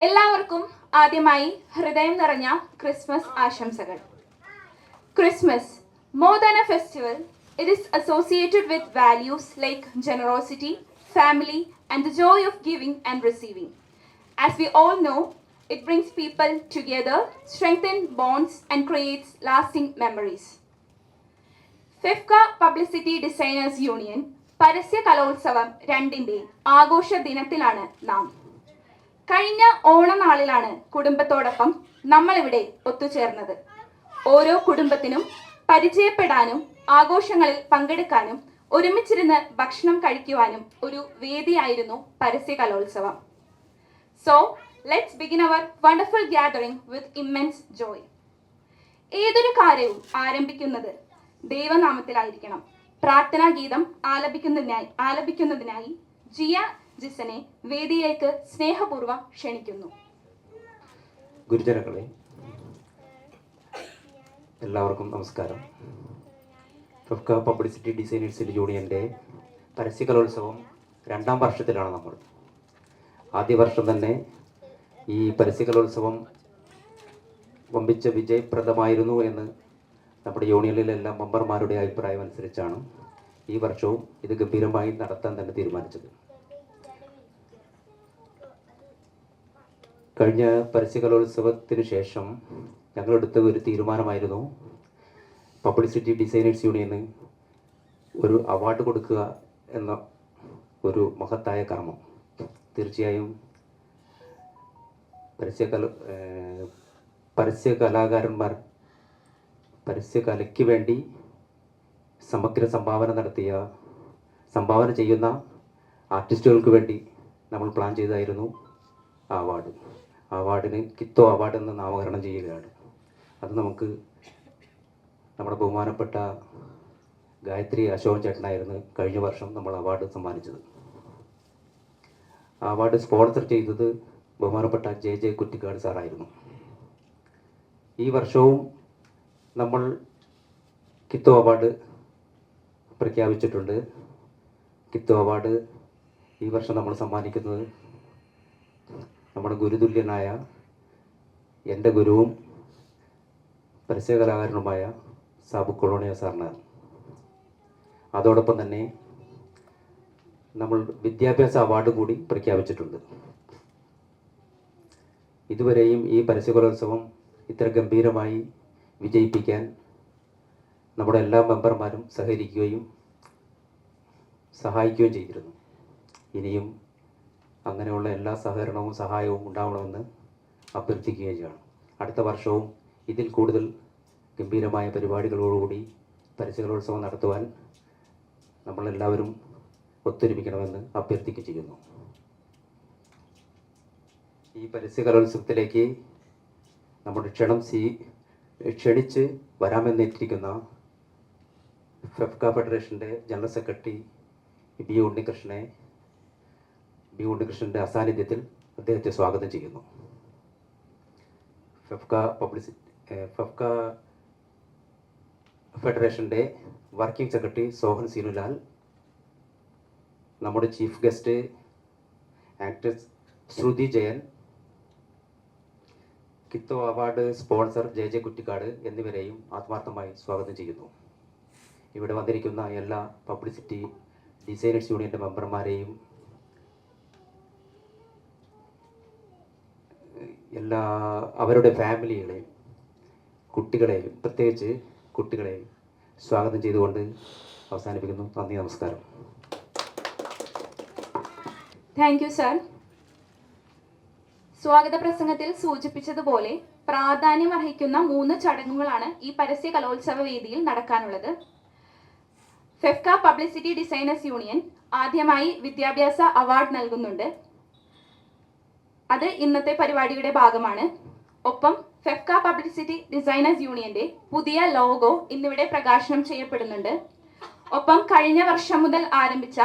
എല്ലാവർക്കും ആദ്യമായി ഹൃദയം നിറഞ്ഞ ക്രിസ്മസ് ആശംസകൾ. Christmas, more than a festival, it is associated with values like generosity, family, and the joy of giving and receiving. As we all know, it brings people together, strengthens bonds, and creates lasting memories. FEFKA publicity designers union പരസ്യ കലോത്സവം 2ന്റെ ആഘോഷ ദിനത്തിലാണ് നാം. കഴിഞ്ഞ ഓണനാളിലാണ് കുടുംബത്തോടൊപ്പം നമ്മളിവിടെ ഒത്തുചേർന്നത്. ഓരോ കുടുംബത്തിനും പരിചയപ്പെടാനും ആഘോഷങ്ങളിൽ പങ്കെടുക്കാനും ഒരുമിച്ചിരുന്ന് ഭക്ഷണം കഴിക്കുവാനും ഒരു വേദിയായിരുന്നു പരസ്യ കലോത്സവം. So let's begin our wonderful gathering with immense joy. ഏതൊരു കാര്യവും ആരംഭിക്കുന്നത് ദൈവനാമത്തിലായിരിക്കണം. പ്രാർത്ഥനാ ഗീതം ആലപിക്കുന്നതിനായി ജിയ ജിസനെ വേദിയിലേക്ക് സ്നേഹപൂർവ്വം ക്ഷണിക്കുന്നു. ഗുരുജനങ്ങളെ, എല്ലാവർക്കും നമസ്കാരം. ഫെഫ്ക പബ്ലിസിറ്റി ഡിസൈനേഴ്സ് യൂണിയൻ്റെ പരസ്യ കലോത്സവം 2ാം വർഷത്തിലാണ് നമ്മൾ. ആദ്യ വർഷം തന്നെ ഈ പരസ്യ കലോത്സവം വമ്പിച്ച വിജയപ്രദമായിരുന്നു എന്ന് നമ്മുടെ യൂണിയനിലെ എല്ലാ മെമ്പർമാരുടെ അഭിപ്രായം അനുസരിച്ചാണ് ഈ വർഷവും ഇത് ഗംഭീരമായി നടത്താൻ തന്നെ തീരുമാനിച്ചത്. കഴിഞ്ഞ പരസ്യ കലോത്സവത്തിന് ശേഷം ഞങ്ങളെടുത്ത ഒരു തീരുമാനമായിരുന്നു പബ്ലിസിറ്റി ഡിസൈനേഴ്സ് യൂണിയന് ഒരു അവാർഡ് കൊടുക്കുക എന്ന ഒരു മഹത്തായ കർമ്മം. തീർച്ചയായും പരസ്യകലാകാരന്മാർ പരസ്യകലയ്ക്ക് വേണ്ടി സമഗ്ര സംഭാവന ചെയ്യുന്ന ആർട്ടിസ്റ്റുകൾക്ക് വേണ്ടി നമ്മൾ പ്ലാൻ ചെയ്തായിരുന്നു ആ അവാർഡ്. ആ അവാർഡിന് കിത്തോ അവാർഡ് എന്ന് നാമകരണം ചെയ്യുകയാണ്. അത് നമുക്ക് നമ്മുടെ ബഹുമാനപ്പെട്ട ഗായത്രി അശോകൻ ചേട്ടനായിരുന്നു കഴിഞ്ഞ വർഷം നമ്മൾ അവാർഡ് സമ്മാനിച്ചത്. ആ അവാർഡ് സ്പോൺസർ ചെയ്തത് ബഹുമാനപ്പെട്ട ജെ കുറ്റിക്കാട് സാറായിരുന്നു. ഈ വർഷവും നമ്മൾ കിത്തോ അവാർഡ് പ്രഖ്യാപിച്ചിട്ടുണ്ട്. കിത്തോ അവാർഡ് ഈ വർഷം നമ്മൾ സമ്മാനിക്കുന്നത് നമ്മുടെ ഗുരുതുല്യനായ എൻ്റെ ഗുരുവും പരസ്യകലാകാരനുമായ സാബു കൊളോണിയ സാറിനാണ്. അതോടൊപ്പം തന്നെ നമ്മൾ വിദ്യാഭ്യാസ അവാർഡ് കൂടി പ്രഖ്യാപിച്ചിട്ടുണ്ട്. ഇതുവരെയും ഈ പരസ്യ കലോത്സവം ഇത്ര ഗംഭീരമായി വിജയിപ്പിക്കാൻ നമ്മുടെ എല്ലാ മെമ്പർമാരും സഹായിക്കുകയും ചെയ്തിരുന്നു. ഇനിയും അങ്ങനെയുള്ള എല്ലാ സഹകരണവും സഹായവും ഉണ്ടാവണമെന്ന് അഭ്യർത്ഥിക്കുകയും ചെയ്യണം. അടുത്ത വർഷവും ഇതിൽ കൂടുതൽ ഗംഭീരമായ പരിപാടികളോടുകൂടി പരസ്യ കലോത്സവം നടത്തുവാൻ നമ്മളെല്ലാവരും ഒത്തൊരുമിക്കണമെന്ന് അഭ്യർത്ഥിക്കുകയും ചെയ്യുന്നു. ഈ പരസ്യ കലോത്സവത്തിലേക്ക് നമ്മുടെ ക്ഷണിച്ച് വരാമെന്നേറ്റിരിക്കുന്ന ഫെഫ്ക ഫെഡറേഷൻ്റെ ജനറൽ സെക്രട്ടറി ബി ഉണ്ണികൃഷ്ണൻ്റെ അസാന്നിധ്യത്തിൽ അദ്ദേഹത്തെ സ്വാഗതം ചെയ്യുന്നു. ഫെഫ്ക ഫെഡറേഷൻ്റെ വർക്കിംഗ് സെക്രട്ടറി സോഹൻ സീനുലാൽ, നമ്മുടെ ചീഫ് ഗസ്റ്റ് ആക്ട്രസ് ശ്രുതി ജയൻ, കിത്തോ അവാർഡ് സ്പോൺസർ ജെ കുറ്റിക്കാട് എന്നിവരെയും ആത്മാർത്ഥമായി സ്വാഗതം ചെയ്യുന്നു. ഇവിടെ വന്നിരിക്കുന്ന എല്ലാ പബ്ലിസിറ്റി ഡിസൈനേഴ്സ് യൂണിയൻ്റെ മെമ്പർമാരെയും അവരുടെ ഫാമിലികളെയും പ്രത്യേകിച്ച് കുട്ടികളെയും സ്വാഗതം ചെയ്തുകൊണ്ട് അവസാനിപ്പിക്കുന്നു. നന്ദി, നമസ്കാരം. Thank you sir. സ്വാഗത പ്രസംഗത്തിൽ സൂചിപ്പിച്ചതുപോലെ പ്രാധാന്യമർഹിക്കുന്ന 3 ചടങ്ങുകളാണ് ഈ പരസ്യ കലോത്സവ വേദിയിൽ നടക്കാനുള്ളത്. ഫെഫ്ക പബ്ലിസിറ്റി ഡിസൈനേഴ്സ് യൂണിയൻ ആദ്യമായി വിദ്യാഭ്യാസ അവാർഡ് നൽകുന്നുണ്ട്. അത് ഇന്നത്തെ പരിപാടിയുടെ ഭാഗമാണ്. ഒപ്പം ഫെഫ്ക പബ്ലിസിറ്റി ഡിസൈനേഴ്സ് യൂണിയന്റെ പുതിയ ലോഗോ ഇന്നിവിടെ പ്രകാശനം ചെയ്യപ്പെടുന്നുണ്ട്. ഒപ്പം കഴിഞ്ഞ വർഷം മുതൽ ആരംഭിച്ച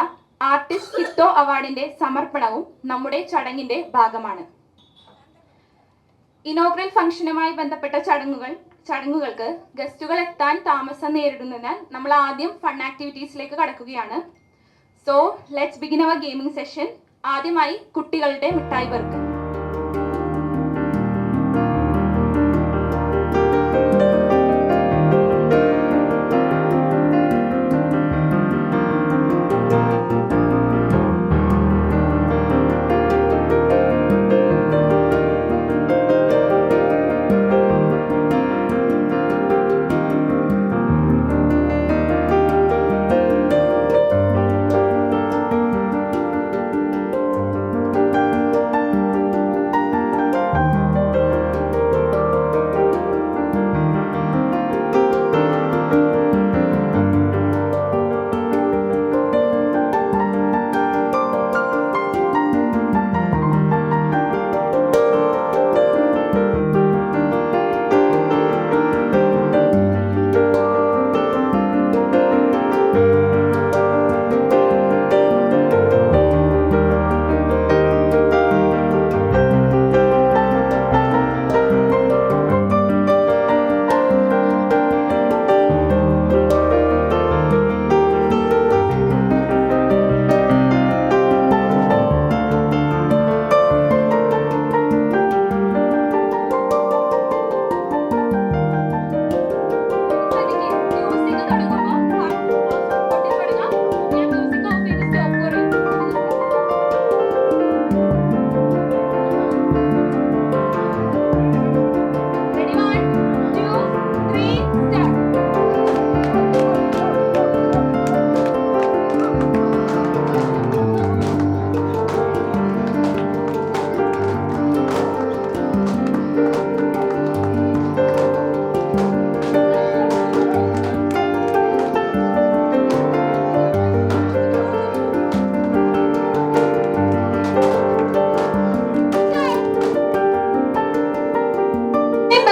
ആർട്ടിസ്റ്റ് കിത്തോ അവാർഡിന്റെ സമർപ്പണവും നമ്മുടെ ചടങ്ങിന്റെ ഭാഗമാണ്. ഇനോഗ്രൽ ഫംഗ്ഷനുമായി ബന്ധപ്പെട്ട ചടങ്ങുകൾക്ക് ഗസ്റ്റുകൾ എത്താൻ താമസം നേരിടുന്നതിനാൽ നമ്മൾ ആദ്യം ഫൺ ആക്ടിവിറ്റീസിലേക്ക് കടക്കുകയാണ്. So let's begin our gaming session. ആദ്യമായി കുട്ടികളുടെ മിഠായി പെറുക്ക്.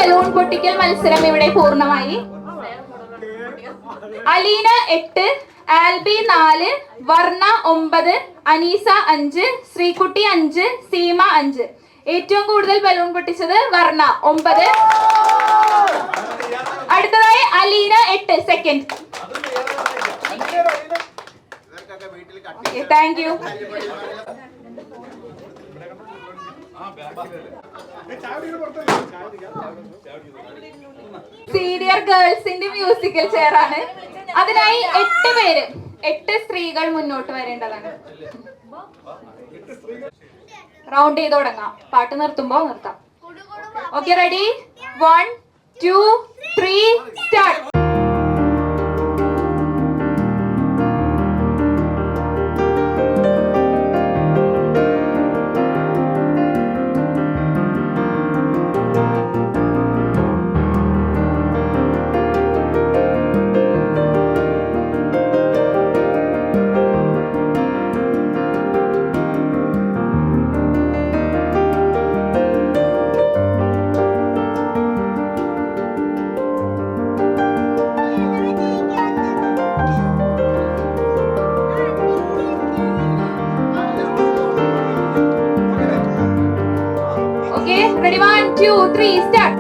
ബലൂൺ പൊട്ടിക്കൽ മത്സരം ഇവിടെ പൂർണ്ണമായി. അലീന 8, ആൽബി 4, വർണ്ണ 9, അനീസ 5, ശ്രീകുട്ടി 5, സീമ 5. ഏറ്റവും കൂടുതൽ ബലൂൺ പൊട്ടിച്ചത് വർണ്ണ 9. അടുത്തതായി Aleena 8 second. Thank you. Senior ഗേൾസിന്റെ മ്യൂസിക്കൽ ചെയർ ആണ്. അതിനായി 8 പേര്, 8 സ്ത്രീകൾ മുന്നോട്ട് വരേണ്ടതാണ്. റൗണ്ട് ചെയ്ത് തുടങ്ങാം. പാട്ട് നിർത്തുമ്പോ നിർത്താം. Okay, ready? 1, 2, 3 start. Ready, 1, 2, 3 start.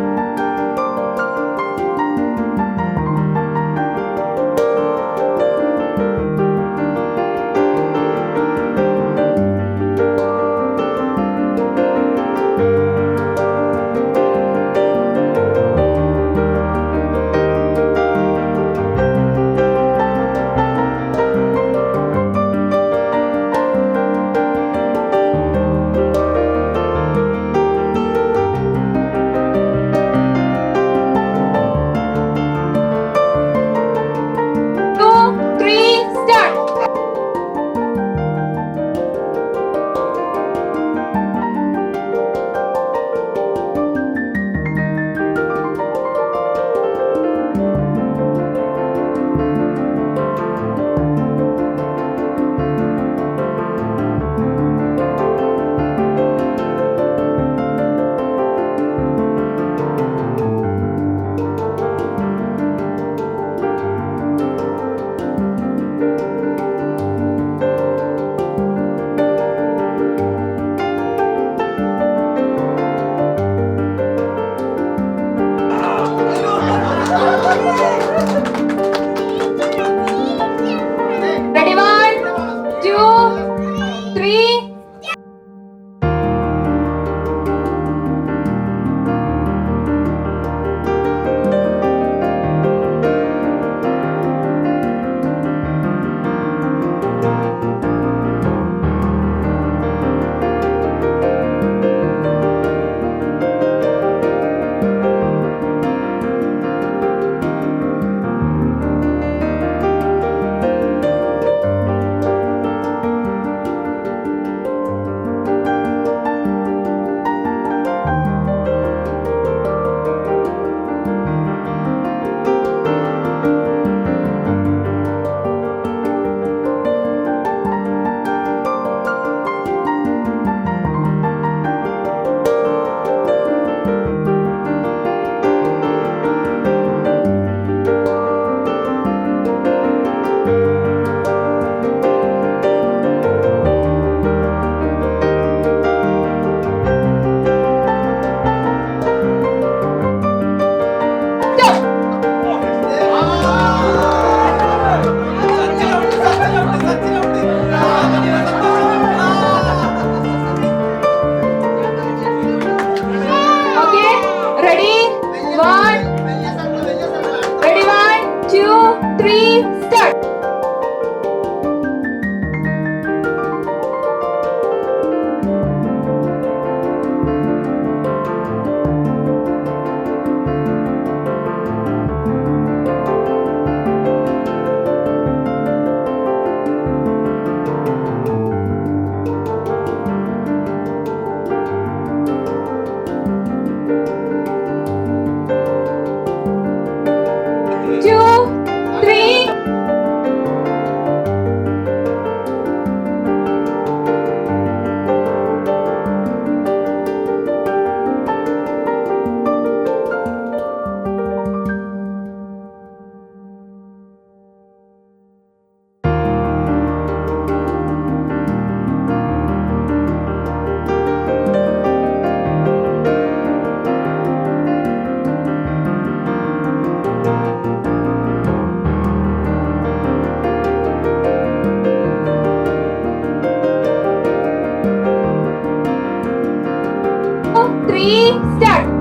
3, start.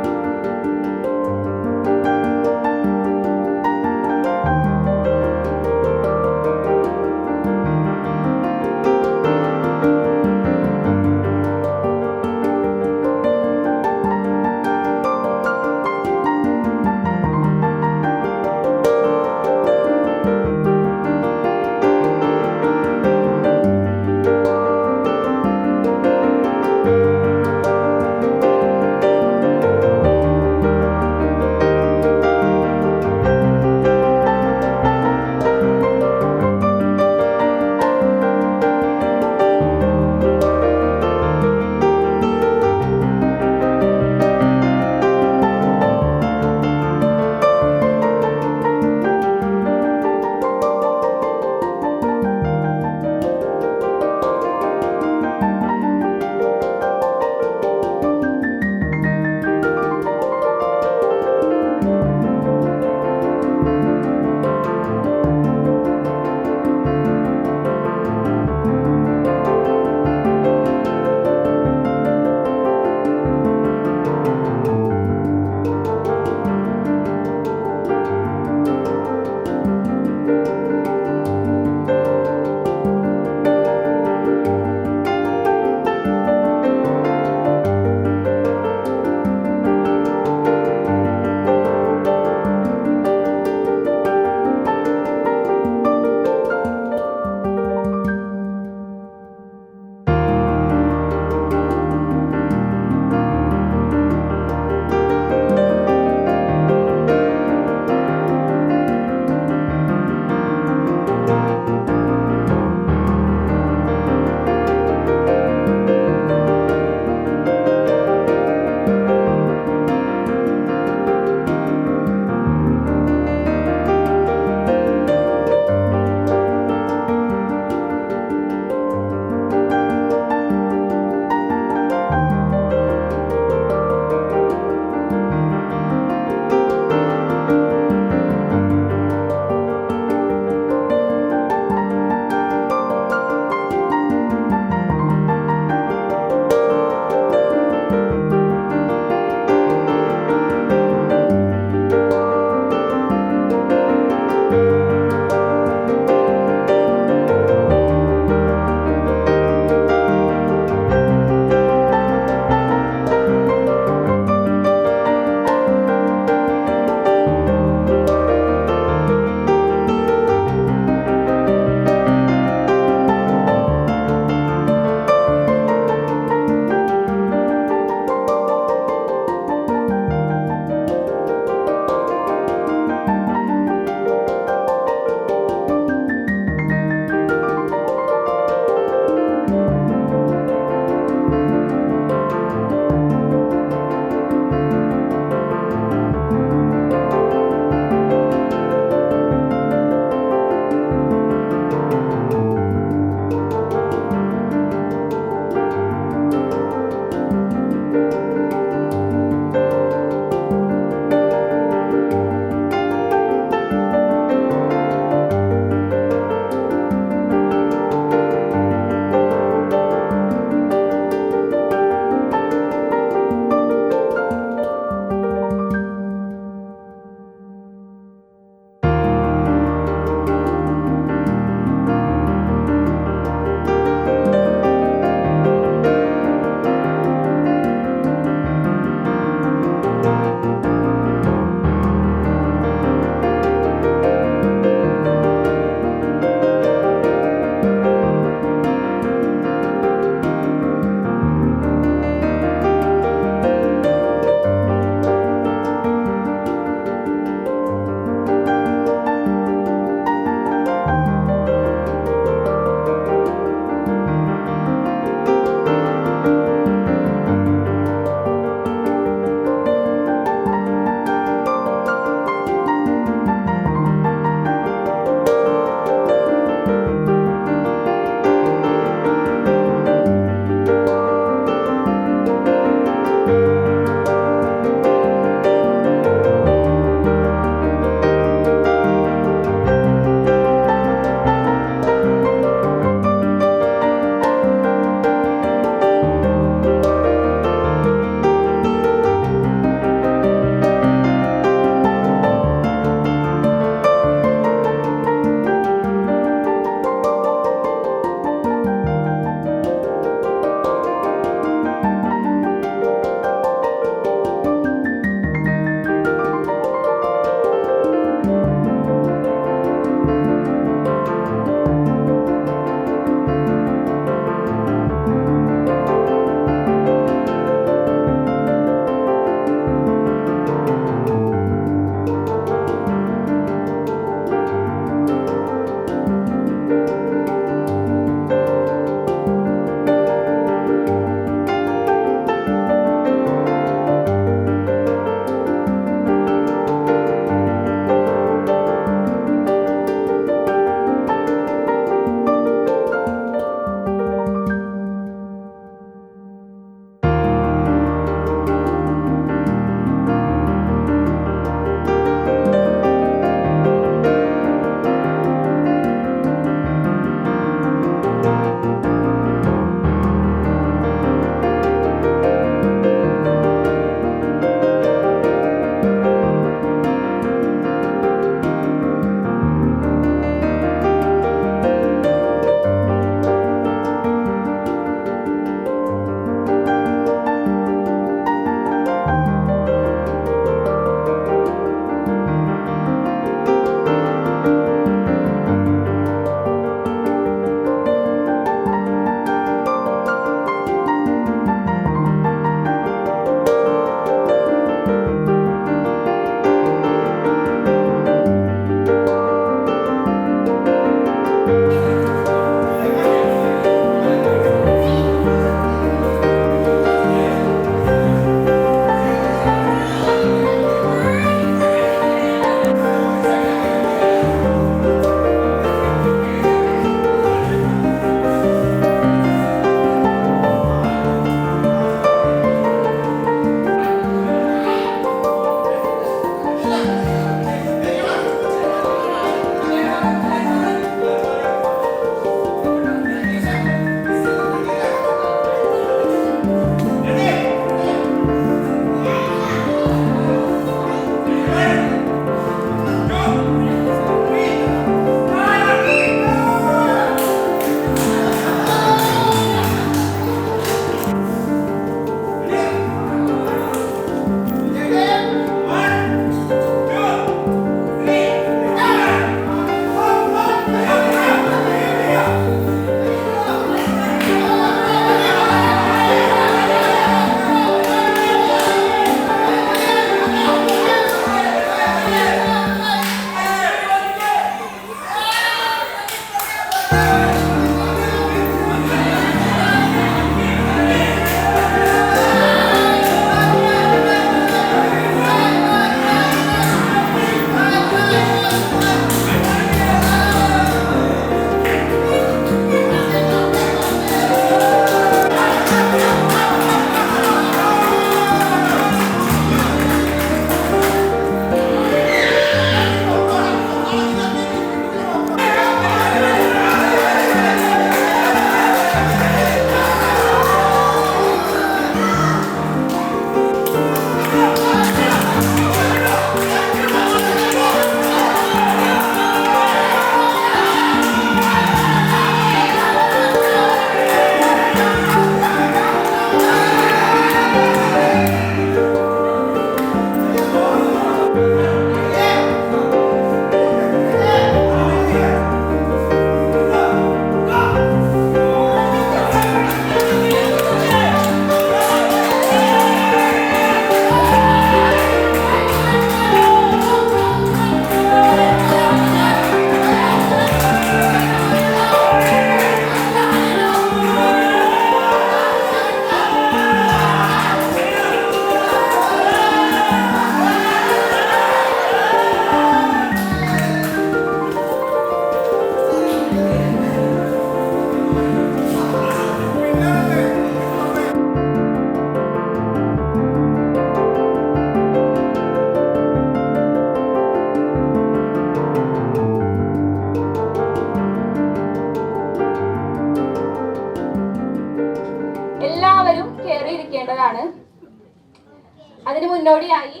മുന്നോടിയായി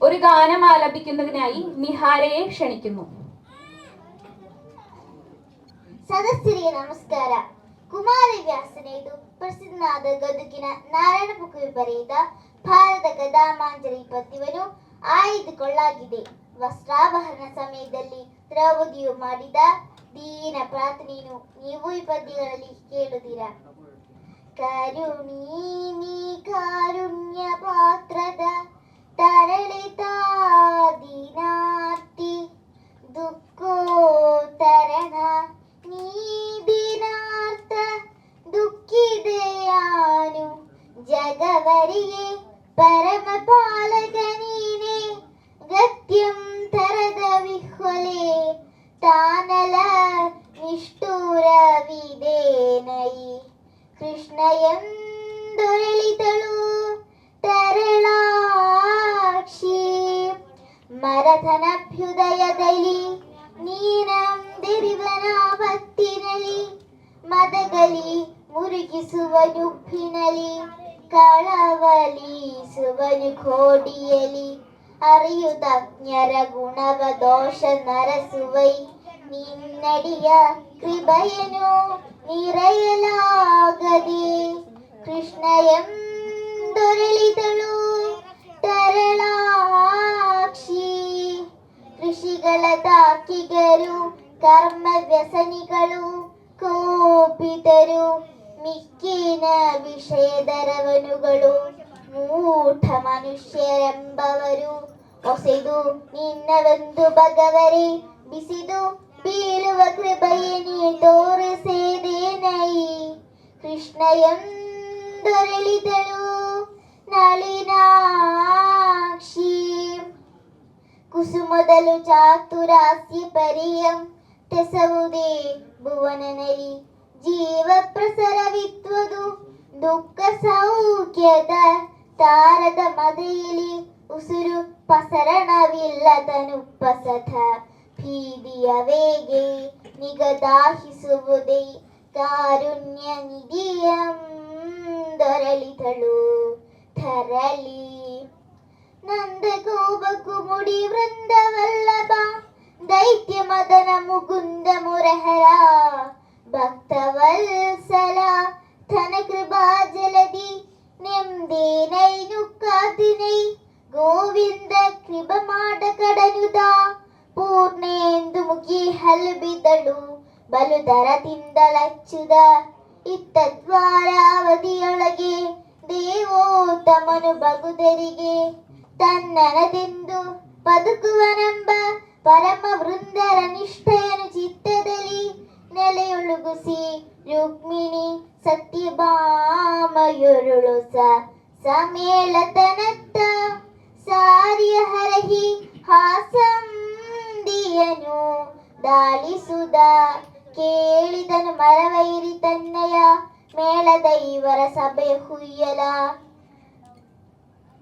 ഒരു ഗാനം ആലപിക്കുന്നതിനായി നിഹാരയെ ക്ഷണിക്കുന്നു. ಸದಸ್ಯರಿಗೆ ನಮಸ್ಕಾರ. ಕುಮಾರವ್ಯಾಸನೇದು ಪ್ರಸಿದ್ಧನಾದ ಗದುಗಿನ ನಾರಾಯಣ ಪುಕುವಿ ಬರೆದ ಭಾರತ ಗದಾಮಾಂಜಲಿ ಪದ್ಯವನ್ನು ಆಯ್ದುಕೊಳ್ಳಲಾಗಿದೆ. ವಸ್ತ್ರಾಭರಣ ಸಮಯದಲ್ಲಿ ದ್ರೌಪದಿಯು ಮಾಡಿದ ದೀನ ಪ್ರಾರ್ಥನೆಯನ್ನು ನೀವು ಈ ಪದ್ಯಗಳಲ್ಲಿ ಕೇಳುತ್ತೀರಾ. ಕರುಣೀನಿ ಕಾರುಣ್ಯ ಪಾತ್ರದ ತರಳಿತ ದೀನಾರ್ತಿ ದುಃಖೋತ್ತರಣ ನೀದಿನಾರ್ಥ ದುಃಖಿದೆಯಾನು ಜಗವರಿಗೆ ಪರಮ ಪಾಲಕ ನೀನೆ ಗತ್ಯಂ ತರದ ವಿಹ್ವಲೆ ತಾನಲ ನಿಷ್ಠುರವಿದೇನೈ ಕೃಷ್ಣ ಎಂದೊರಳಿದಳು ತರಳಾಕ್ಷಿ ಮರಥನಭ್ಯುದಯದಲ್ಲಿ ನೀನಂದಿರಿವನ ಭಕ್ತಿನಲಿ ಮದಗಲಿ ಮುರುಗಿಸುವನುಪ್ಪಿನಲಿ ಕಳವಲಿಸುವನು ಕೋಡಿಯಲಿ ಅರಿಯುತಜ್ಞರ ಗುಣವ ದೋಷ ನರಸುವೈ ನಿನ್ನಡಿಯ ಕೃಪೆಯನು ನಿರಯಲಾಗದೆ ಕೃಷ್ಣ ಎಂದೊರಳಿದಳು ತರಳಾಕ್ಷಿ ಋಷಿಗಳ ತಾಕಿಗರು ಕರ್ಮ ವ್ಯಸನಿಗಳು ಕೋಪಿತರು ಮಿಕ್ಕಿನ ವಿಷಯದರವನುಗಳು ಮೂಢ ಮನುಷ್ಯರೆಂಬವರು ಒಸೆದು ನಿನ್ನವೆಂದು ಭಗವರೇ ಬಿಸಿದು ಬೀಳುವ ಕೃಪೆಯೇ ತೋರಿಸೇದೇನೈ ಕೃಷ್ಣ ಎಂದೊರಳಿದಳು ನಳಿನಾಕ್ಷಿ ಕುಸುಮದಲು ಚಾತುರಾಸ್ಯ ಪರಿಯಂ ತೆಸವುದೇ ಭುವನನಲಿ ಜೀವ ಪ್ರಸರವಿತ್ವದು ದುಃಖ ಸೌಖ್ಯದ ತಾರದ ಮದೆಯಲ್ಲಿ ಉಸುರು ಪಸರಣವಿಲ್ಲದನುಪಸಥ ಭೀದಿಯ ವೇಗೆ ನಿಗದಾಹಿಸುವುದೇ ಕಾರುಣ್ಯ ನಿಧಿಯಂ ದೊರಳಿದಳು ಧರಳಿ ನಂದಗೋಪಕು ಮುಡಿ ವೃಂದವಲ್ಲಭ ದೈತ್ಯ ಮದನ ಮುಕುಂದ ಮುರಹರ ಭಕ್ತವತ್ಸಲ ಧನ ಕೃಪಾ ಜಲದಿ ನೆಮ್ಮದಿನೈ ನುಕ್ಕಾದಿನೈ ಗೋವಿಂದ ಕೃಪ ಮಾಡ ಕಡನುದ ಪೂರ್ಣೇಂದು ಮುಗಿ ಹಲ್ಬಿದಳು ಬಲು ದರದಿಂದಲಚ್ಚುದ ಇತ್ತ ದ್ವಾರಾವಧಿಯೊಳಗೆ ದೇವೋತ್ತಮನು ಬಗುದರಿಗೆ ತನ್ನನದೆಂದು ಬದುಕುವನೆಂಬ ಪರಮ ವೃಂದರ ನಿಷ್ಠೆಯನು ಚಿತ್ತದಲ್ಲಿ ನೆಲೆಯೊಳುಗುಸಿ ರುಕ್ಮಿಣಿ ಸತ್ಯಭಾಮಯೊರುಳು ಸಮೇಳತನತ್ತ ಸಾರಿಯ ಹರಹಿ ಹಾಸಂದಿಯನು ದಾಳಿಸುದ ಕೇಳಿದನು ಮರವೈರಿ ತನ್ನಯ ಮೇಳದ ಇವರ ಸಭೆಯ ಹುಯ್ಯಲ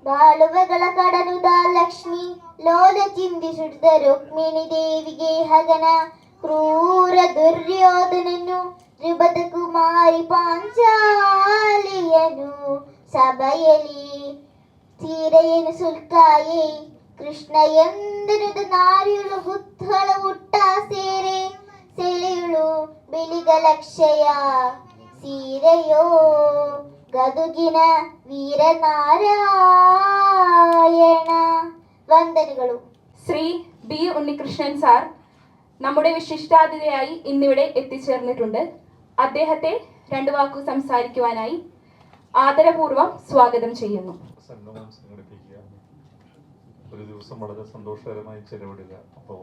ಬಾಳುವಗಳ ಕಡನುದ ಲಕ್ಷ್ಮಿ ಲೋಲ ಚಿಂದಿಸುಡಿದ ರುಕ್ಮಿಣಿ ದೇವಿಗೆ ಹಗನ ಕ್ರೂರ ದುರ್ಯೋಧನನು ತ್ರಿಪದ ಕುಮಾರಿ ಪಾಂಚಾಲಿಯನು ಸಭೆಯಲ್ಲಿ ಸೀರೆಯನ್ನು ಸುಲ್ಕಾಯೇ ಕೃಷ್ಣ ಎಂದನುದ ನಾರಿಯುಳು ಹುತ್ತಳ ಹುಟ್ಟ ಸೇರೆ ಸೆಳೆಯುಳು ಬಿಳಿಗಲಕ್ಷಯ ಸೀರೆಯೋ ಗದುಗಿನ വീരനാരായണ. ವಂದನೆಗಳು. ശ്രീ ബി ഉണ്ണികൃഷ്ണൻ സാർ നമ്മുടെ വിശിഷ്ടാതിഥിയായി ഇന്നിവിടെ എത്തിച്ചേർന്നിട്ടുണ്ട്. അദ്ദേഹത്തെ രണ്ടു വാക്കു സംസാരിക്കുവാനായി ആദരപൂർവ്വം സ്വാഗതം ചെയ്യുന്നു. സംഗമം സംഘടിപ്പിക്കുക, ഒരു ദിവസം വളരെ സന്തോഷകരമായി ചെലവിടുക. അപ്പോൾ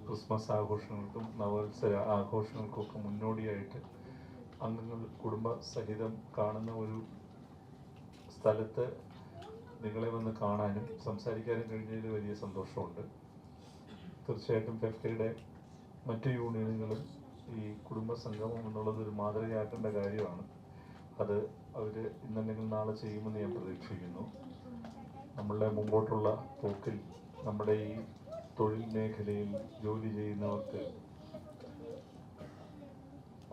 ക്രിസ്മസ് ആഘോഷങ്ങൾക്കും നവവത്സര ആഘോഷങ്ങൾക്കൊക്കെ മുന്നോടിയായിട്ട് അംഗങ്ങൾ കുടുംബസഹിതം കാണുന്ന ഒരു സ്ഥലത്ത് നിങ്ങളെ വന്ന് കാണാനും സംസാരിക്കാനും കഴിഞ്ഞതിൽ വലിയ സന്തോഷമുണ്ട്. തീർച്ചയായിട്ടും ഫെഫ്റ്റയുടെ മറ്റു യൂണിയനുകളും ഈ കുടുംബസംഗമം എന്നുള്ളത് ഒരു മാതൃകയാക്കേണ്ട കാര്യമാണ്. അത് അവർ ഇന്നല്ലെങ്കിൽ നാളെ ചെയ്യുമെന്ന് ഞാൻ പ്രതീക്ഷിക്കുന്നു. നമ്മളുടെ മുമ്പോട്ടുള്ള പോക്കിൽ നമ്മുടെ ഈ തൊഴിൽ മേഖലയിൽ ജോലി ചെയ്യുന്നവർക്ക്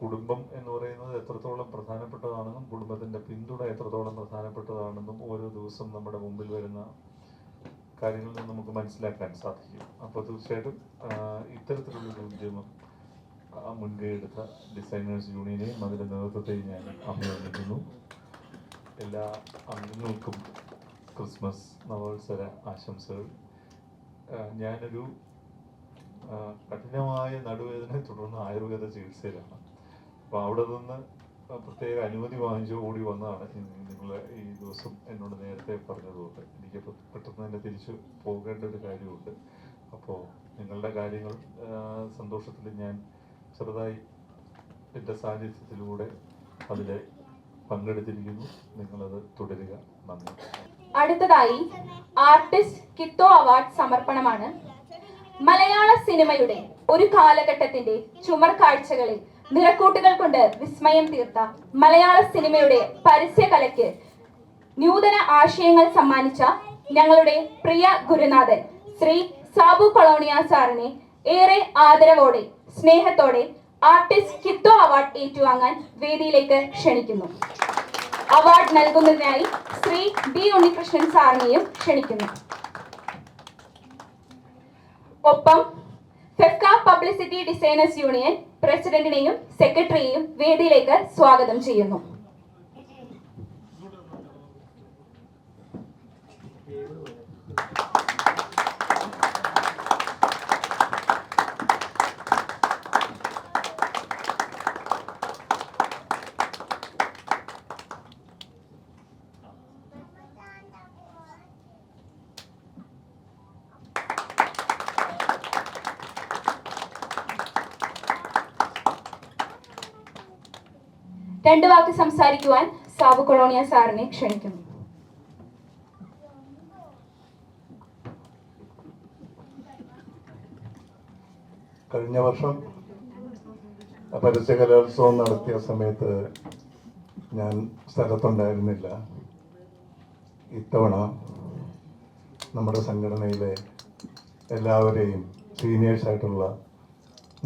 കുടുംബം എന്ന് പറയുന്നത് എത്രത്തോളം പ്രധാനപ്പെട്ടതാണെന്നും കുടുംബത്തിൻ്റെ പിന്തുണ എത്രത്തോളം പ്രധാനപ്പെട്ടതാണെന്നും ഓരോ ദിവസം നമ്മുടെ മുമ്പിൽ വരുന്ന കാര്യങ്ങളിൽ നിന്ന് നമുക്ക് മനസ്സിലാക്കാൻ സാധിക്കും. അപ്പോൾ തീർച്ചയായിട്ടും ഇത്തരത്തിലുള്ളൊരു ഉദ്യമം മുൻകൈയെടുത്ത ഡിസൈനേഴ്സ് യൂണിയനെയും അതിൻ്റെ നേതൃത്വത്തെയും ഞാൻ അഭിനന്ദിക്കുന്നു. എല്ലാ അംഗങ്ങൾക്കും ക്രിസ്മസ് നവവത്സര ആശംസകൾ. ഞാനൊരു കഠിനമായ നടുവേദനയെ തുടർന്ന് ആയുർവേദ ചികിത്സയിലാണ്. അപ്പോൾ അവിടെ നിന്ന് പ്രത്യേക അനുമതി വാങ്ങിച്ച് ഓടി വന്നതാണ്. നിങ്ങൾ ഈ ദിവസം എന്നോട് നേരത്തെ പറഞ്ഞതുകൊണ്ട് എനിക്ക് പെട്ടെന്ന് തന്നെ തിരിച്ചു പോകേണ്ട ഒരു കാര്യമുണ്ട്. അപ്പോൾ നിങ്ങളുടെ കാര്യങ്ങൾ സന്തോഷത്തിൽ ഞാൻ ചെറുതായി എൻ്റെ സാന്നിധ്യത്തിലൂടെ അതിൽ പങ്കെടുത്തിരിക്കുന്നു. നിങ്ങളത് തുടരുക. നന്ദി. അടുത്തതായി ആർട്ടിസ്റ്റ് കിത്തോ അവാർഡ് സമർപ്പണമാണ്. മലയാള സിനിമയുടെ ഒരു കാലഘട്ടത്തിന്റെ ചുമർ കാഴ്ചകളിൽ നിറക്കൂട്ടുകൾ കൊണ്ട് വിസ്മയം തീർത്ത മലയാള സിനിമയുടെ പരസ്യകലയ്ക്ക് നൂതന ആശയങ്ങൾ സമ്മാനിച്ച ഞങ്ങളുടെ പ്രിയ ഗുരുനാഥൻ ശ്രീ സാബു കൊളോണിയ സാറിനെ ഏറെ ആദരവോടെ സ്നേഹത്തോടെ ആർട്ടിസ്റ്റ് കിത്തോ അവാർഡ് ഏറ്റുവാങ്ങാൻ വേദിയിലേക്ക് ക്ഷണിക്കുന്നു. അവാർഡ് നൽകുന്നതിനായി ശ്രീ ബി ഉണ്ണികൃഷ്ണൻ സാറിനെയും ക്ഷണിക്കുന്നു. ഒപ്പം ഫെഫ്ക പബ്ലിസിറ്റി ഡിസൈനേഴ്സ് യൂണിയൻ പ്രസിഡന്റിനെയും സെക്രട്ടറിയെയും വേദിയിലേക്ക് സ്വാഗതം ചെയ്യുന്നു. രണ്ട് വാക്ക് സംസാരിക്കുവാൻ സാബു കൊളോണിയ സാറിനെ ക്ഷണിക്കുന്നു. കഴിഞ്ഞ വർഷം പരസ്യ കലോത്സവം നടത്തിയ സമയത്ത് ഞാൻ സ്ഥലത്തുണ്ടായിരുന്നില്ല. ഇത്തവണ നമ്മുടെ സംഘടനയിലെ എല്ലാവരെയും സീനിയേഴ്സായിട്ടുള്ള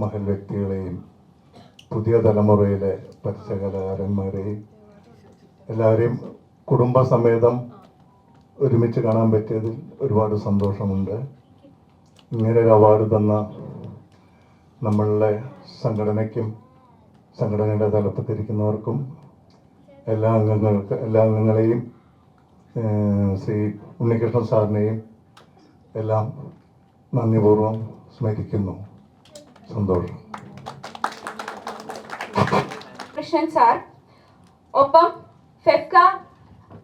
മഹൽ വ്യക്തികളെയും പുതിയ തലമുറയിലെ പരസ്യകലാകാരന്മാരെയും എല്ലാവരെയും കുടുംബസമേതം ഒരുമിച്ച് കാണാൻ പറ്റിയതിൽ ഒരുപാട് സന്തോഷമുണ്ട്. ഇങ്ങനെ ഒരു അവാർഡ് തന്ന നമ്മളുടെ സംഘടനയ്ക്കും സംഘടനയുടെ തലപ്പത്തിരിക്കുന്നവർക്കും എല്ലാ അംഗങ്ങളെയും ശ്രീ ഉണ്ണികൃഷ്ണൻ സാറിനെയും എല്ലാം നന്ദിപൂർവ്വം സ്മരിക്കുന്നു. സന്തോഷം. കൃഷ്ണൻ സാർ, ഒപ്പം FEFKA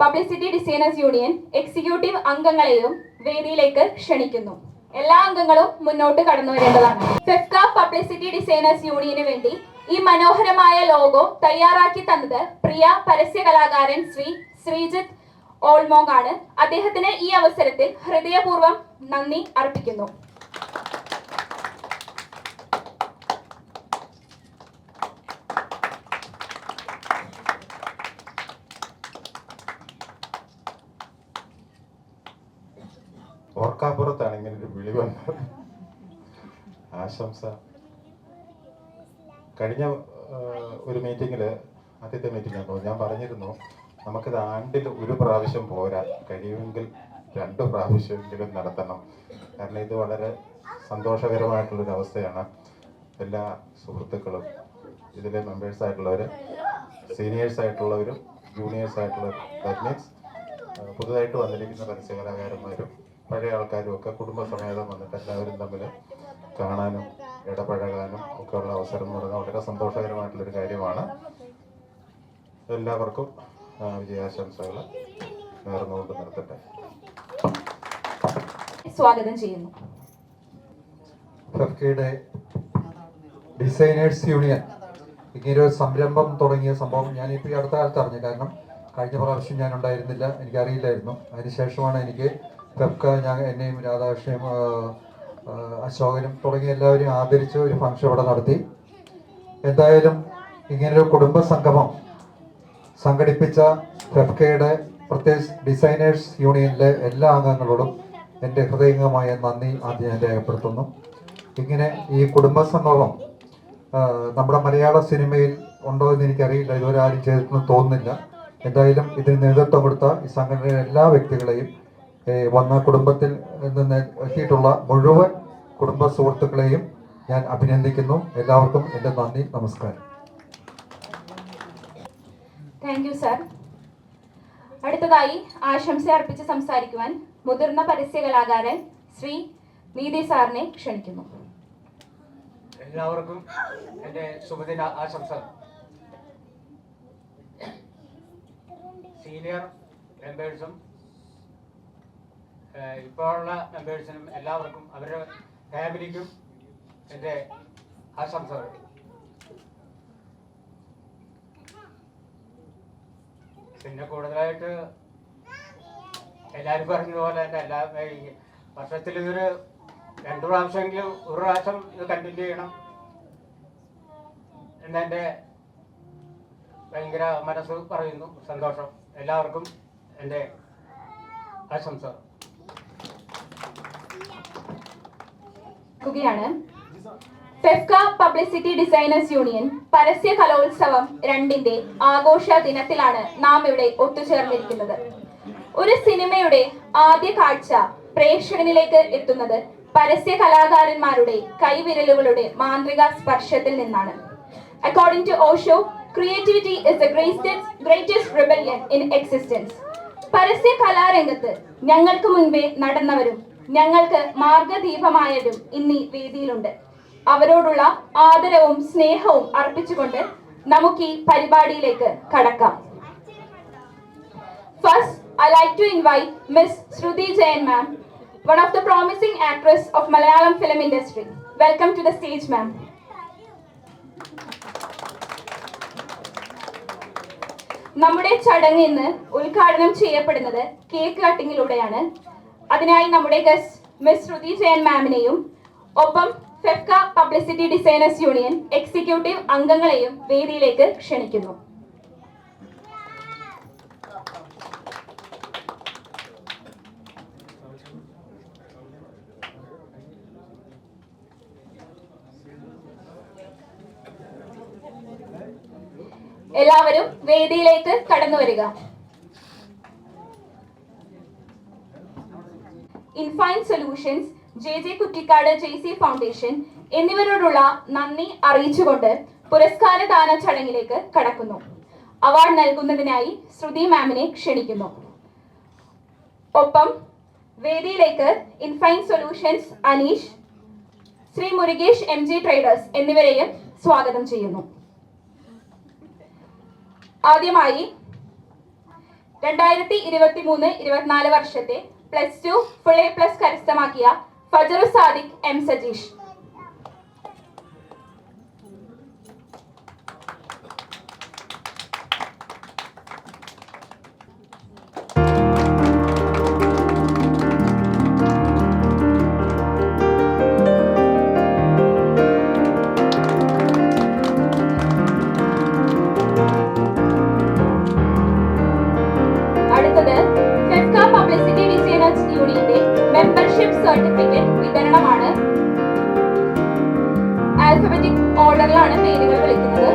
publicity designers union executive അംഗങ്ങളെയും വേദിയിലേക്ക് ക്ഷണിക്കുന്നു. എല്ലാ അംഗങ്ങളും മുന്നോട്ട് കടന്നു വരേണ്ടതാണ്. ഫെഫ്ക പബ്ലിസിറ്റി ഡിസൈനേഴ്സ് യൂണിയന് വേണ്ടി ഈ മനോഹരമായ ലോഗോ തയ്യാറാക്കി തന്നത് പ്രിയ പരസ്യ കലാകാരൻ ശ്രീ ശ്രീജിത്ത് ഓൾമോങ് ആണ്. അദ്ദേഹത്തിന് ഈ അവസരത്തിൽ ഹൃദയപൂർവ്വം നന്ദി അർപ്പിക്കുന്നു. ഓർക്കാപ്പുറത്താണ് ഇങ്ങനെ ഒരു വിളി വന്നത്. ആശംസ. കഴിഞ്ഞ ഒരു മീറ്റിങ്ങിൽ, ആദ്യത്തെ മീറ്റിംഗ് ഞാൻ പറഞ്ഞിരുന്നു, നമുക്കിത് ആണ്ടിൽ ഒരു പ്രാവശ്യം പോരാ, കഴിയുമെങ്കിൽ 2 പ്രാവശ്യമെങ്കിലും നടത്തണം. കാരണം ഇത് വളരെ സന്തോഷകരമായിട്ടുള്ളൊരു അവസ്ഥയാണ്. എല്ലാ സുഹൃത്തുക്കളും, ഇതിലെ മെമ്പേഴ്സായിട്ടുള്ളവർ, സീനിയേഴ്സായിട്ടുള്ളവരും ജൂനിയേഴ്സായിട്ടുള്ളവരും, ദാറ്റ് മീൻസ് പുതുതായിട്ട് വന്നിരിക്കുന്ന പരസ്യകലാകാരന്മാരും പഴയ ആൾക്കാരും ഒക്കെ കുടുംബസമേതം വന്നിട്ട് എല്ലാവരും തമ്മിൽ കാണാനും ഇടപഴകാനും ഒക്കെ ഉള്ള അവസരം എന്ന് പറയുന്നത് വളരെ സന്തോഷകരമായിട്ടുള്ളൊരു കാര്യമാണ്. എല്ലാവർക്കും വിജയാശംസകൾ നേർന്നുകൊണ്ട് നിർത്തട്ടെ. സ്വാഗതം ചെയ്യുന്നു. ഫെഫ്കയുടെ ഡിസൈനേഴ്സ് യൂണിയൻ ഇങ്ങനൊരു സംരംഭം തുടങ്ങിയ സംഭവം ഞാനിപ്പോൾ ഈ അടുത്ത കാലത്ത് അറിഞ്ഞു. കാരണം കഴിഞ്ഞ പ്രാവശ്യം ഞാൻ ഉണ്ടായിരുന്നില്ല, എനിക്കറിയില്ലായിരുന്നു. അതിനുശേഷമാണ് എനിക്ക് ഫെഫ്ക എന്നെയും രാധാകൃഷ്ണനും അശോകനും തുടങ്ങിയ എല്ലാവരെയും ആദരിച്ച് ഒരു ഫംഗ്ഷൻ ഇവിടെ നടത്തി. എന്തായാലും ഇങ്ങനൊരു കുടുംബ സംഗമം സംഘടിപ്പിച്ച ഫെഫ്കയുടെ പ്രത്യേകിച്ച് ഡിസൈനേഴ്സ് യൂണിയനിലെ എല്ലാ അംഗങ്ങളോടും എൻ്റെ ഹൃദയംഗമായ നന്ദി ആദ്യം ഞാൻ രേഖപ്പെടുത്തുന്നു. ഇങ്ങനെ ഈ കുടുംബ സംഗമം നമ്മുടെ മലയാള സിനിമയിൽ ഉണ്ടോ എന്ന് എനിക്കറിയില്ല, ഇതുവരെ ആരും ചെയ്തിട്ടൊന്നും തോന്നുന്നില്ല. എന്തായാലും ഇതിന് നേതൃത്വം കൊടുത്ത ഈ സംഘടനയിലെ എല്ലാ വ്യക്തികളെയും, വന്ന കുടുംബത്തിൽ നിന്ന് എത്തിയിട്ടുള്ള മുഴുവൻ കുടുംബ സുഹൃത്തുക്കളെയും ഞാൻ അഭിനന്ദിക്കുന്നു. എല്ലാവർക്കും എൻ്റെ നന്ദി, നമസ്കാരം. Thank you sir. അടുത്തതായി ആശംസ അർപ്പിച്ച് സംസാരിക്കുവാൻ മുതിർന്ന പരസ്യ കലാകാരൻ ശ്രീ നീതി സാറിനെ ക്ഷണിക്കുന്നു. എല്ലാവർക്കും എൻ്റെ ശുഭദിന ആശംസകൾ. സീനിയർ മെമ്പേഴ്സും ഇപ്പോഴുള്ള മെമ്പേഴ്സിനും എല്ലാവർക്കും അവരുടെ ഫാമിലിക്കും എൻ്റെ ആശംസകൾ. പിന്നെ കൂടുതലായിട്ട് എല്ലാവരും പറഞ്ഞതുപോലെ തന്നെ എല്ലാ വർഷത്തിൽ ഇതൊരു 2 പ്രാവശ്യമെങ്കിലും ഒരു പ്രാവശ്യം ഇത് കണ്ടിന്യൂ ചെയ്യണം എന്നെൻ്റെ ഭയങ്കര മനസ്സ് പറയുന്നു. സന്തോഷം. എല്ലാവർക്കും എൻ്റെ ആശംസ. ഫെഫ്ക പബ്ലിസിറ്റി ഡിസൈനേഴ്സ് യൂണിയൻ പരസ്യ കലോത്സവം 2ന്റെ ആഘോഷ ദിനത്തിലാണ് നാം ഇവിടെ ഒത്തുചേർന്നിരിക്കുന്നത്. ഒരു സിനിമയുടെ ആദ്യ കാഴ്ച പ്രേക്ഷകനിലേക്ക് എത്തുന്നത് പരസ്യ കലാകാരന്മാരുടെ കൈവിരലുകളുടെ മാന്ത്രിക സ്പർശത്തിൽ നിന്നാണ്. According to Osho, creativity is the greatest rebellion in existence. പരസ്യ കലാരംഗത്ത് ഞങ്ങൾക്ക് മുൻപേ നടന്നവരും ഞങ്ങൾക്ക് മാർഗദീപമായവരും ഇന്നീ വേദിയിലുണ്ട്. അവരോടുള്ള ആദരവും സ്നേഹവും അർപ്പിച്ചുകൊണ്ട് നമുക്ക് ഈ പരിപാടിയിലേക്ക് കടക്കാം. First, I like to invite Miss Shruti Jain ma'am, one of the promising actress of Malayalam film industry. Welcome to the stage, ma'am. നമ്മുടെ ചടങ്ങ് ഇന്ന് ഉദ്ഘാടനം ചെയ്യപ്പെടുന്നത് കേക്ക് കട്ടിങ്ങിലൂടെയാണ്. അതിനായി നമ്മുടെ ഗസ്റ്റ് മിസ് ശ്രുതി ജയൻ മാമിനെയും ഒപ്പം FEFKA publicity designers union executive അംഗങ്ങളെയും വേദിയിലേക്ക് ക്ഷണിക്കുന്നു. എല്ലാവരും വേദിയിലേക്ക് കടന്നു വരിക. ഇൻഫൈൻ സൊല്യൂഷൻസ്, JJ കുറ്റിക്കാട് JC ഫൗണ്ടേഷൻ എന്നിവരോടുള്ള നന്ദി അറിയിച്ചുകൊണ്ട് പുരസ്കാര ദാന ചടങ്ങിലേക്ക് കടക്കുന്നു. അവാർഡ് നൽകുന്നതിനായി ശ്രുതി മാമിനെ ക്ഷണിക്കുന്നു. ഒപ്പം വേദിയിലേക്ക് Infine Solutions Aneesh, Shri Murukesh MG Traders എന്നിവരെയും സ്വാഗതം ചെയ്യുന്നു. ആദ്യമായി 2023-24 വർഷത്തെ +2 ഫുൾ A+ കരസ്ഥമാക്കിയ ഫജറു സാദിഖ് M സജീഷ്. അടുത്തത് ഫെഫ്ക പബ്ലിസിറ്റി ഡിസൈനേഴ്സ് യൂണിയന്റെ മെമ്പർഷിപ്പ് സർട്ടിഫിക്കറ്റ് വിതരണമാണ്. ആൽഫബറ്റിക് ഓർഡറിലാണ് പേരുകൾ വിളിക്കുന്നത്.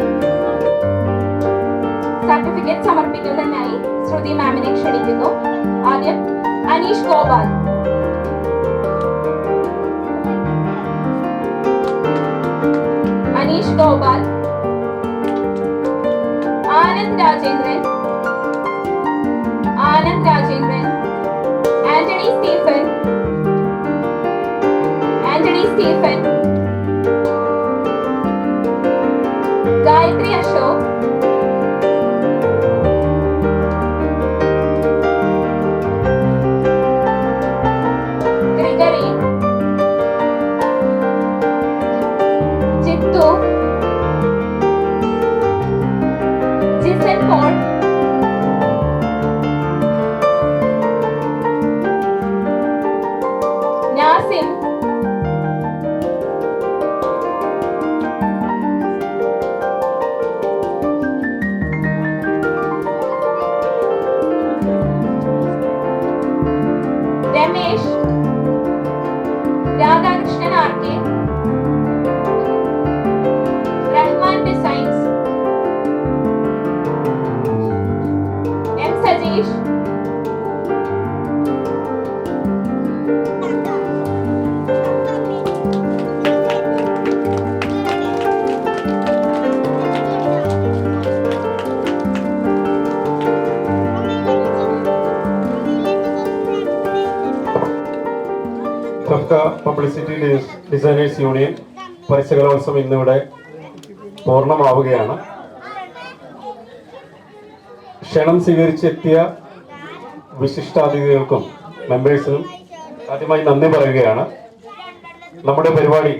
സർട്ടിഫിക്കറ്റ് സമർപ്പിക്കുന്നതിനായി ശ്രുതി മാമിനെ ക്ഷണിക്കുന്നു. ആദ്യം Aneesh Gopal, Anand Rajendran, Antony Stephen, Gayathri Ashok, Gregory, Jithu, Jisan Paul, Nazim, Ramesh, Radhakrishnan RK, publicity designers union പരസ്യകലോത്സവം ഇന്നിവിടെ പൂർണ്ണമാവുകയാണ്. ക്ഷണം സ്വീകരിച്ചെത്തിയ വിശിഷ്ടാതിഥികൾക്കും മെമ്പേഴ്സിനും ആദ്യമായി നന്ദി പറയുകയാണ്. നമ്മുടെ പരിപാടി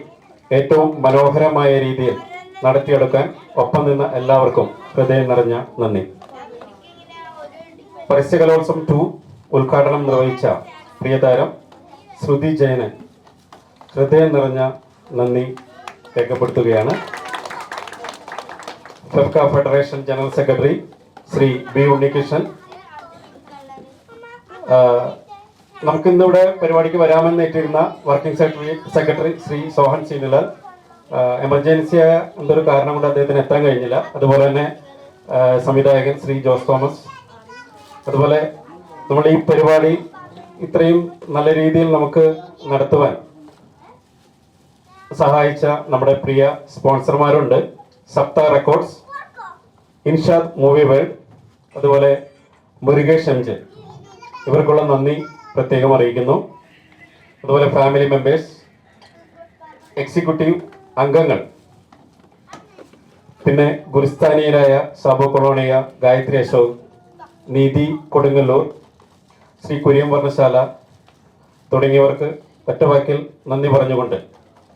ഏറ്റവും മനോഹരമായ രീതിയിൽ നടത്തിയെടുക്കാൻ ഒപ്പം നിന്ന എല്ലാവർക്കും ഹൃദയം നിറഞ്ഞ നന്ദി. പരസ്യകലോത്സവം 2 ഉദ്ഘാടനം നിർവഹിച്ച പ്രിയതാരം ശ്രുതി ജയന് ഹൃദയം നിറഞ്ഞ നന്ദി രേഖപ്പെടുത്തുകയാണ്. FEFKA federation general secretary Shri B Unnikrishnan, നമുക്കിന്നിവിടെ പരിപാടിക്ക് വരാമെന്നേറ്റിരുന്ന വർക്കിംഗ് സെക്രട്ടറി ശ്രീ സോഹൻ സീനിലാൽ, എമർജൻസിയായ എന്തൊരു കാരണം കൊണ്ട് അദ്ദേഹത്തിന് എത്താൻ കഴിഞ്ഞില്ല. അതുപോലെ തന്നെ സംവിധായകൻ ശ്രീ ജോസ് തോമസ്, അതുപോലെ നമ്മുടെ ഈ പരിപാടി ഇത്രയും നല്ല രീതിയിൽ നമുക്ക് നടത്തുവാൻ സഹായിച്ച നമ്മുടെ പ്രിയ സ്പോൺസർമാരുണ്ട്. സപ്ത റെക്കോർഡ്സ്, ഇൻഷാദ് മൂവി വേൾഡ്, അതുപോലെ മുരുകേഷ് എംജെ, ഇവർക്കുള്ള നന്ദി പ്രത്യേകം അറിയിക്കുന്നു. അതുപോലെ ഫാമിലി മെമ്പേഴ്സ്, എക്സിക്യൂട്ടീവ് അംഗങ്ങൾ, പിന്നെ ഗുരുസ്ഥാനീയരായ സാബു കൊളോണിയ, ഗായത്രി അശോക്, നീതി കൊടുങ്ങല്ലൂർ, ശ്രീ കുര്യൻ വർണ്ണശാല തുടങ്ങിയവർക്ക് ഒറ്റവാക്കിൽ നന്ദി പറഞ്ഞുകൊണ്ട്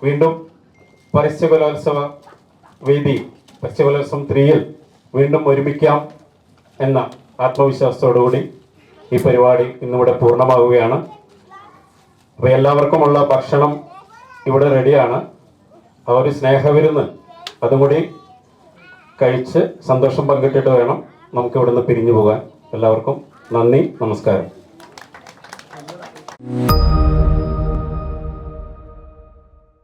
വീണ്ടും പരസ്യകലോത്സവ വേദി പരസ്യകലോത്സവം 3 വീണ്ടും ഒരുമിക്കാം എന്ന ആത്മവിശ്വാസത്തോടുകൂടി ഈ പരിപാടി ഇന്നിവിടെ പൂർണ്ണമാവുകയാണ്. അപ്പോൾ എല്ലാവർക്കുമുള്ള ഭക്ഷണം ഇവിടെ റെഡിയാണ്. ആ ഒരു സ്നേഹവിരുന്ന് അതും കൂടി കഴിച്ച് സന്തോഷം പങ്കിട്ടിട്ട് വേണം നമുക്ക് ഇവിടുന്ന് പിരിഞ്ഞു പോകാൻ. എല്ലാവർക്കും നന്ദി, നമസ്കാരം.